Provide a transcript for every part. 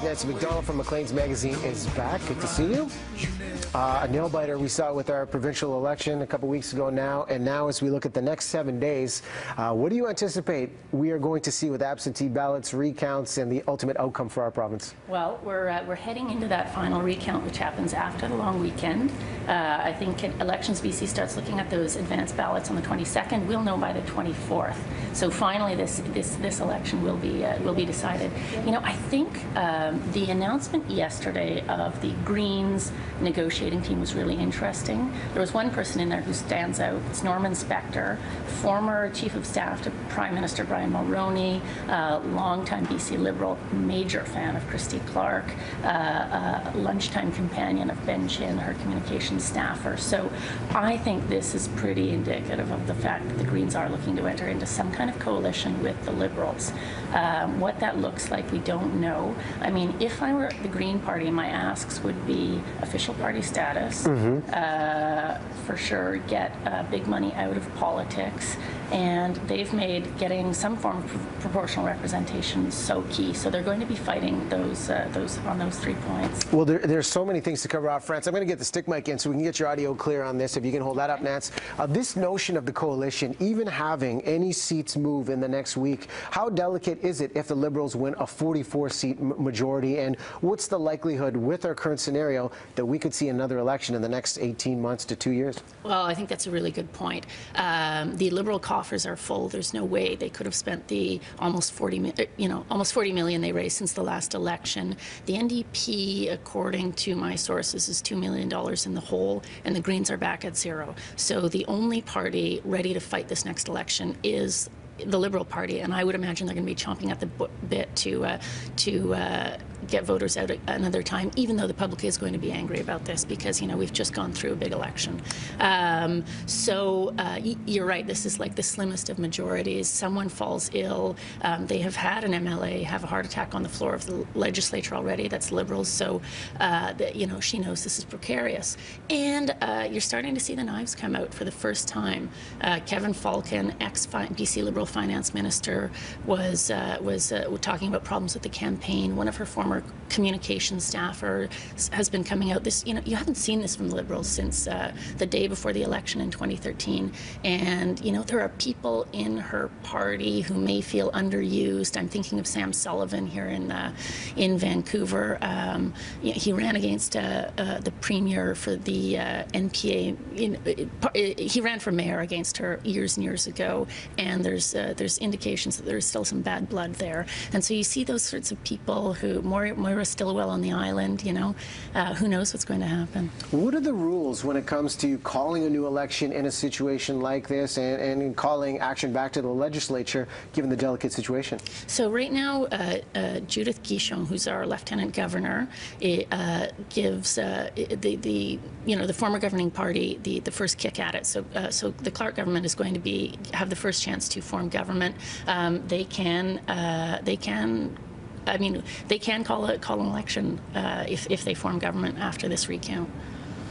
Nancy Macdonald from Maclean's magazine is back. Good to see you. A nail-biter we saw with our provincial election a couple weeks ago now, and now as we look at the next 7 days, what do you anticipate we are going to see with absentee ballots, recounts, and the ultimate outcome for our province? Well, we're heading into that final recount, which happens after the long weekend. I think Elections BC starts looking at those advanced ballots on the 22nd. We'll know by the 24th. So finally, this election will be decided. You know, I think the announcement yesterday of the Greens negotiating team was really interesting. There was one person in there who stands out. It's Norman Spector, former Chief of Staff to Prime Minister Brian Mulroney, longtime BC Liberal, major fan of Christy Clark, lunchtime companion of Ben Chin, her communications staffer. So I think this is pretty indicative of the fact that the Greens are looking to enter into some kind of coalition with the Liberals. What that looks like, we don't know. I mean, if I were the Green Party, my asks would be official party status, for sure, get big money out of politics, and they've made getting some form of proportional representation so key. So they're going to be fighting those on those 3 points. Well, there's so many things to cover off, France. I'm going to get the stick mic in so we can get your audio clear on this. If you can hold that up, Nance. This notion of the coalition, even having any seats move in the next week, how delicate is it if the Liberals win a 44-seat majority? And what's the likelihood with our current scenario that we could see another election in the next 18 months to 2 years? Well, I think that's a really good point. The Liberal coffers are full. There's no way they could have spent the almost 40 million they raised since the last election. The NDP, according to my sources, is $2 million in the hole, and the Greens are back at zero. So the only party ready to fight this next election is the Liberal Party, and I would imagine they're going to be chomping at the bit to get voters out another time, even though the public is going to be angry about this because, you know, we've just gone through a big election. You're right, this is like the slimmest of majorities. Someone falls ill. They have had an MLA have a heart attack on the floor of the legislature already. That's Liberals, so you know, she knows this is precarious. And you're starting to see the knives come out for the first time. Kevin Falcon, ex-BC Liberal finance minister, was talking about problems with the campaign. One of her former communications staffer has been coming out. This, you know, you haven't seen this from the Liberals since the day before the election in 2013. And, you know, there are people in her party who may feel underused. I'm thinking of Sam Sullivan here in Vancouver. He ran against the premier for the NPA. He ran for mayor against her years and years ago, and there's indications that there's still some bad blood there. And so you see those sorts of people who, Moira Stillwell on the island, you know, who knows what's going to happen. What are the rules when it comes to calling a new election in a situation like this and calling action back to the legislature, given the delicate situation? So right now, Judith Guichon, who's our lieutenant governor, gives the former governing party the first kick at it. So the Clark government is going to have the first chance to form government. They can call an election if they form government after this recount.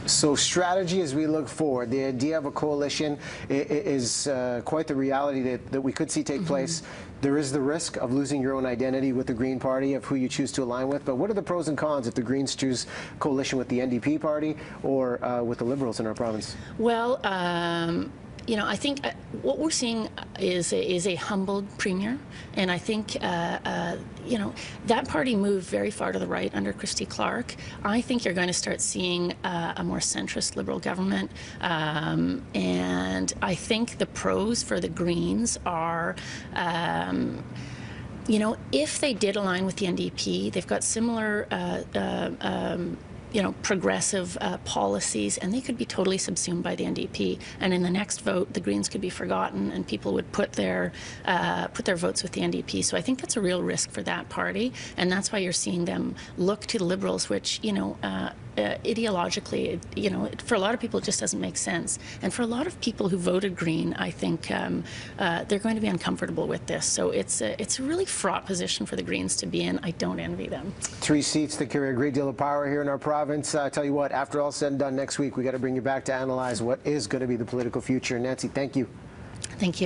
So strategy as we look forward, the idea of a coalition is quite the reality that we could see take place. There is the risk of losing your own identity with the Green Party, of who you choose to align with. But what are the pros and cons if the Greens choose coalition with the NDP party or with the Liberals in our province? Well, you know, I think what we're seeing is a humbled premier, and I think you know, that party moved very far to the right under Christy Clark. I think you're going to start seeing a more centrist Liberal government, and I think the pros for the Greens are. You know, if they did align with the NDP, they've got similar you know, progressive policies, and they could be totally subsumed by the NDP. And in the next vote, the Greens could be forgotten, and people would put their votes with the NDP. So I think that's a real risk for that party, and that's why you're seeing them look to the Liberals, which, you know, ideologically, you know, for a lot of people, it just doesn't make sense. And for a lot of people who voted Green, I think they're going to be uncomfortable with this. So it's a really fraught position for the Greens to be in. I don't envy them. 3 seats that carry a great deal of power here in our province. I tell you what, after all said and done next week, we got to bring you back to analyze what is going to be the political future. Nancy, thank you. Thank you.